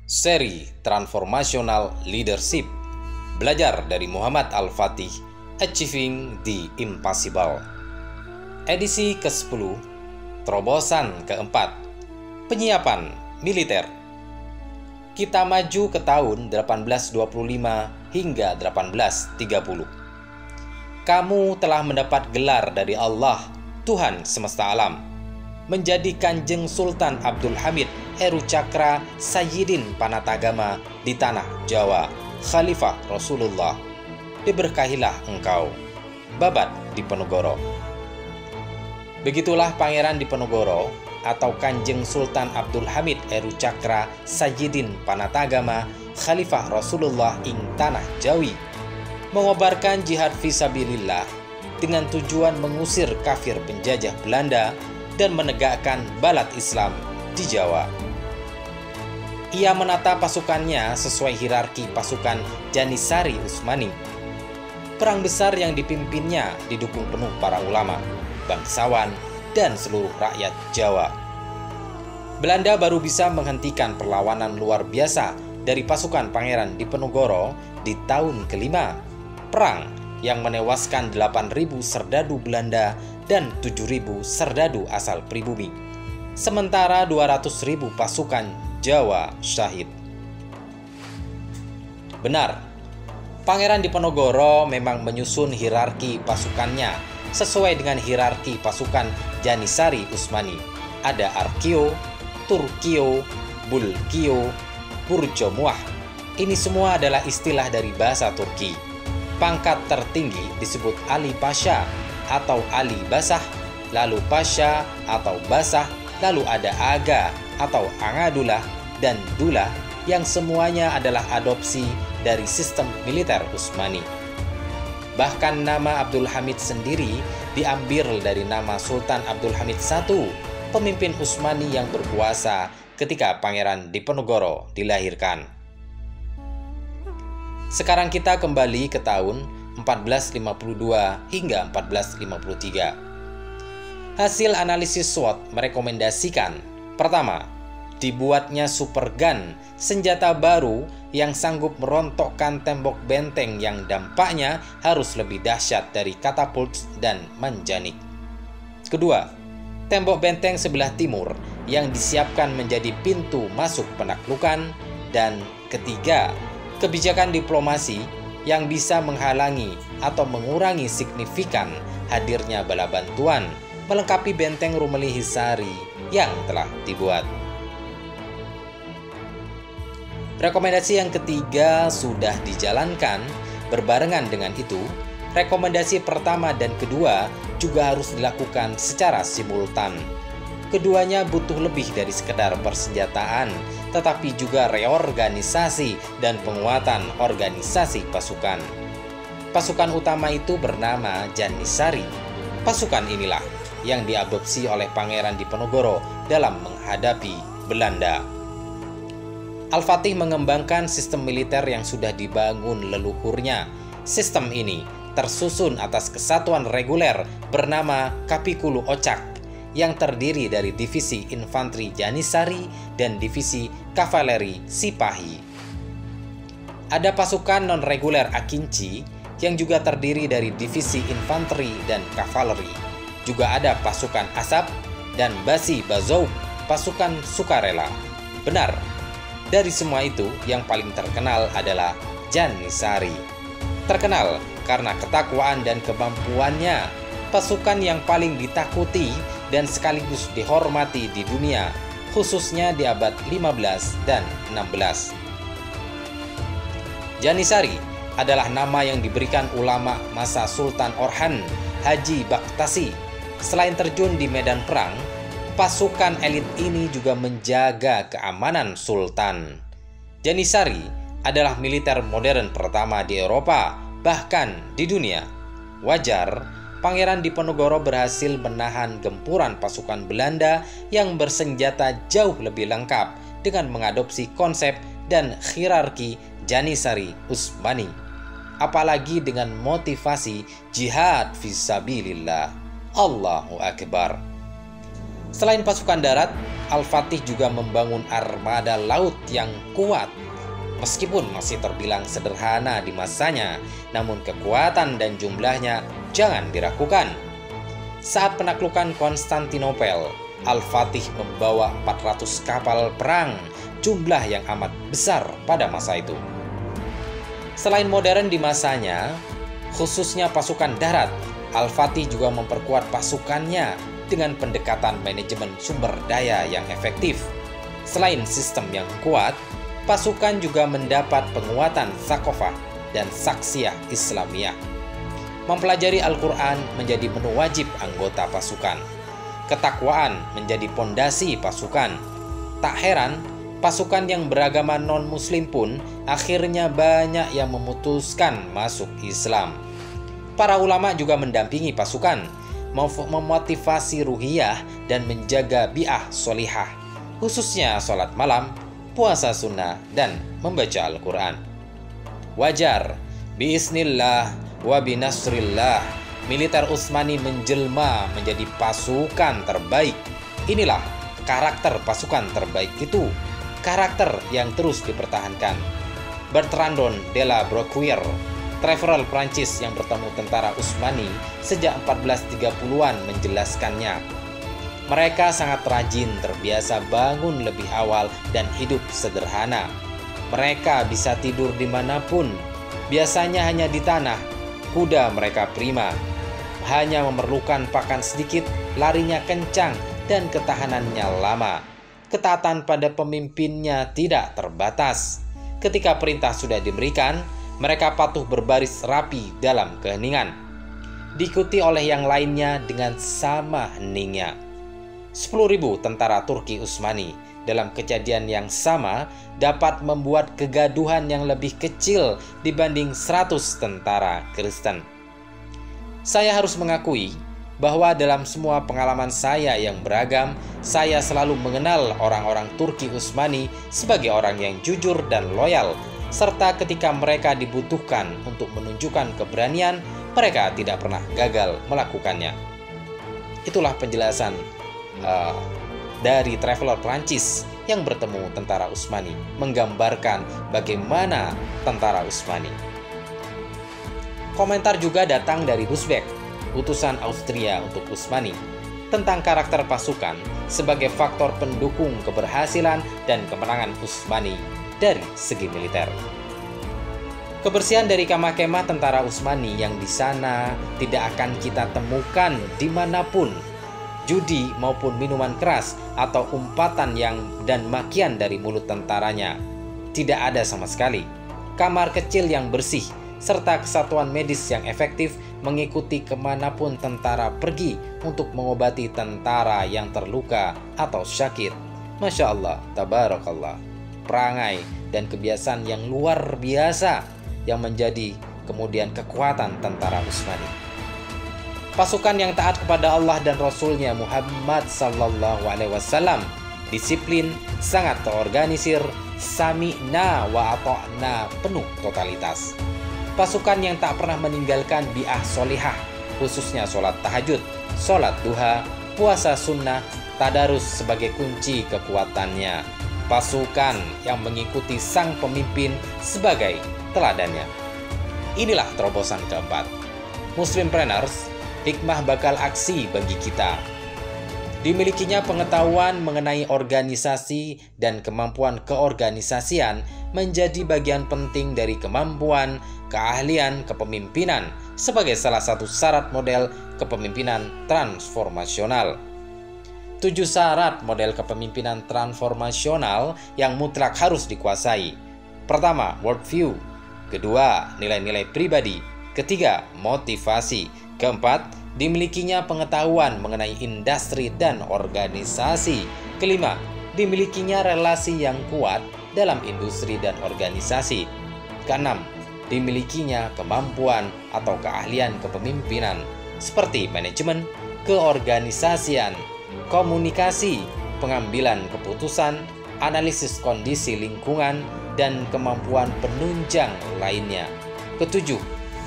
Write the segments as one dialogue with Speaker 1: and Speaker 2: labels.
Speaker 1: Seri Transformational Leadership. Belajar dari Muhammad Al-Fatih, Achieving the Impossible. Edisi ke-10, terobosan keempat, penyiapan militer. Kita maju ke tahun 1825 hingga 1830. Kamu telah mendapat gelar dari Allah, Tuhan semesta alam, menjadi Kanjeng Sultan Abdul Hamid Heru Cakra Sayyidin Panatagama di tanah Jawa, Khalifah Rasulullah. Diberkahilah engkau, Babat Diponegoro. Begitulah Pangeran Diponegoro atau Kanjeng Sultan Abdul Hamid Heru Cakra Sayyidin Panatagama Khalifah Rasulullah ing tanah Jawi mengobarkan jihad fisabilillah dengan tujuan mengusir kafir penjajah Belanda dan menegakkan balat Islam di Jawa. Ia menata pasukannya sesuai hierarki pasukan Janissary Utsmani. Perang besar yang dipimpinnya didukung penuh para ulama, bangsawan, dan seluruh rakyat Jawa. Belanda baru bisa menghentikan perlawanan luar biasa dari pasukan Pangeran Diponegoro di tahun kelima, perang yang menewaskan 8.000 serdadu Belanda dan 7.000 serdadu asal pribumi, sementara 200.000 pasukan Jawa syahid. Benar, Pangeran Diponegoro memang menyusun hierarki pasukannya sesuai dengan hierarki pasukan Janissary Utsmani. Ada Arkio, Turkio, Bulkio, Burjomuah. Ini semua adalah istilah dari bahasa Turki. Pangkat tertinggi disebut Ali Pasha atau Ali Basah, lalu Pasha atau Basah, lalu ada Aga atau Angadullah dan Dullah yang semuanya adalah adopsi dari sistem militer Utsmani. Bahkan nama Abdul Hamid sendiri diambil dari nama Sultan Abdul Hamid I, pemimpin Utsmani yang berkuasa ketika Pangeran Diponegoro dilahirkan. Sekarang kita kembali ke tahun 1452 hingga 1453. Hasil analisis SWOT merekomendasikan: pertama, dibuatnya super gun, senjata baru yang sanggup merontokkan tembok benteng yang dampaknya harus lebih dahsyat dari katapult dan manjanik. Kedua, tembok benteng sebelah timur yang disiapkan menjadi pintu masuk penaklukan. Dan ketiga, kebijakan diplomasi yang bisa menghalangi atau mengurangi signifikan hadirnya bala bantuan melengkapi benteng Rumeli Hisari yang telah dibuat. Rekomendasi yang ketiga sudah dijalankan. Berbarengan dengan itu, rekomendasi pertama dan kedua juga harus dilakukan secara simultan. Keduanya butuh lebih dari sekedar persenjataan, tetapi juga reorganisasi dan penguatan organisasi pasukan. Pasukan utama itu bernama Janissary. Pasukan inilah yang diadopsi oleh Pangeran Diponegoro dalam menghadapi Belanda. Al-Fatih mengembangkan sistem militer yang sudah dibangun leluhurnya. Sistem ini tersusun atas kesatuan reguler bernama Kapikulu Ocak yang terdiri dari divisi infanteri Janissary dan divisi kavaleri Sipahi. Ada pasukan non-reguler Akinci yang juga terdiri dari divisi infanteri dan kavaleri. Juga ada pasukan Asap dan Basi Bazouk, pasukan sukarela. Benar, dari semua itu yang paling terkenal adalah Janissary. Terkenal karena ketakwaan dan kemampuannya, pasukan yang paling ditakuti dan sekaligus dihormati di dunia, khususnya di abad 15 dan 16. Janissary adalah nama yang diberikan ulama masa Sultan Orhan, Haji Baktasi. Selain terjun di medan perang, pasukan elit ini juga menjaga keamanan Sultan. Janissary adalah militer modern pertama di Eropa, bahkan di dunia. Wajar Pangeran Diponegoro berhasil menahan gempuran pasukan Belanda yang bersenjata jauh lebih lengkap dengan mengadopsi konsep dan hierarki Janissary Utsmani. Apalagi dengan motivasi jihad fisabilillah. Allahu Akbar. Selain pasukan darat, Al-Fatih juga membangun armada laut yang kuat. Meskipun masih terbilang sederhana di masanya, namun kekuatan dan jumlahnya jangan diragukan. Saat penaklukan Konstantinopel, Al-Fatih membawa 400 kapal perang, jumlah yang amat besar pada masa itu. Selain modern di masanya, khususnya pasukan darat, Al-Fatih juga memperkuat pasukannya dengan pendekatan manajemen sumber daya yang efektif. Selain sistem yang kuat, pasukan juga mendapat penguatan Tsakofah dan Saksiyah Islamiyah. Mempelajari Al-Quran menjadi menu wajib anggota pasukan. Ketakwaan menjadi pondasi pasukan. Tak heran, pasukan yang beragama non-muslim pun akhirnya banyak yang memutuskan masuk Islam. Para ulama juga mendampingi pasukan, memotivasi ruhiyah dan menjaga bi'ah solihah, khususnya sholat malam, puasa sunnah, dan membaca Al-Quran. Wajar, biiznillah wa binasrillah, militer Utsmani menjelma menjadi pasukan terbaik. Inilah karakter pasukan terbaik itu, karakter yang terus dipertahankan. Bertrand de la Brocquier, traveler Prancis yang bertemu tentara Utsmani sejak 1430-an menjelaskannya. Mereka sangat rajin, terbiasa bangun lebih awal dan hidup sederhana. Mereka bisa tidur dimanapun, biasanya hanya di tanah. Kuda mereka prima, hanya memerlukan pakan sedikit, larinya kencang, dan ketahanannya lama. Ketaatan pada pemimpinnya tidak terbatas. Ketika perintah sudah diberikan, mereka patuh berbaris rapi dalam keheningan, diikuti oleh yang lainnya dengan sama heningnya. 10.000 tentara Turki Utsmani dalam kejadian yang sama dapat membuat kegaduhan yang lebih kecil dibanding 100 tentara Kristen. Saya harus mengakui bahwa dalam semua pengalaman saya yang beragam, saya selalu mengenal orang-orang Turki Utsmani sebagai orang yang jujur dan loyal, serta ketika mereka dibutuhkan untuk menunjukkan keberanian, mereka tidak pernah gagal melakukannya. Itulah penjelasan dari traveler Prancis yang bertemu tentara Utsmani, menggambarkan bagaimana tentara Utsmani. Komentar juga datang dari Busbek, utusan Austria untuk Utsmani, tentang karakter pasukan sebagai faktor pendukung keberhasilan dan kemenangan Utsmani dari segi militer. Kebersihan dari kemah-kemah tentara Utsmani yang di sana tidak akan kita temukan dimanapun. Judi maupun minuman keras atau umpatan dan makian dari mulut tentaranya tidak ada sama sekali. Kamar kecil yang bersih serta kesatuan medis yang efektif mengikuti kemanapun tentara pergi untuk mengobati tentara yang terluka atau sakit. Masya Allah, tabarakallah. Perangai dan kebiasaan yang luar biasa yang menjadi kemudian kekuatan tentara Utsmani. Pasukan yang taat kepada Allah dan Rasulnya Muhammad SAW, disiplin, sangat terorganisir, sami'na wa ata'na, penuh totalitas. Pasukan yang tak pernah meninggalkan bi'ah solihah, khususnya sholat tahajud, sholat duha, puasa sunnah, tadarus sebagai kunci kekuatannya. Pasukan yang mengikuti sang pemimpin sebagai teladannya. Inilah terobosan keempat. Muslimpreneurs, hikmah bakal aksi bagi kita. Dimilikinya pengetahuan mengenai organisasi dan kemampuan keorganisasian menjadi bagian penting dari kemampuan, keahlian kepemimpinan sebagai salah satu syarat model kepemimpinan transformasional. 7 syarat model kepemimpinan transformasional yang mutlak harus dikuasai. Pertama, worldview. Kedua, nilai-nilai pribadi. Ketiga, motivasi. Keempat, dimilikinya pengetahuan mengenai industri dan organisasi. Kelima, dimilikinya relasi yang kuat dalam industri dan organisasi. Keenam, dimilikinya kemampuan atau keahlian kepemimpinan seperti manajemen, keorganisasian, komunikasi, pengambilan keputusan, analisis kondisi lingkungan, dan kemampuan penunjang lainnya. Ketujuh,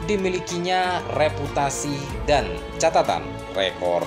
Speaker 1: dimilikinya reputasi dan catatan rekor.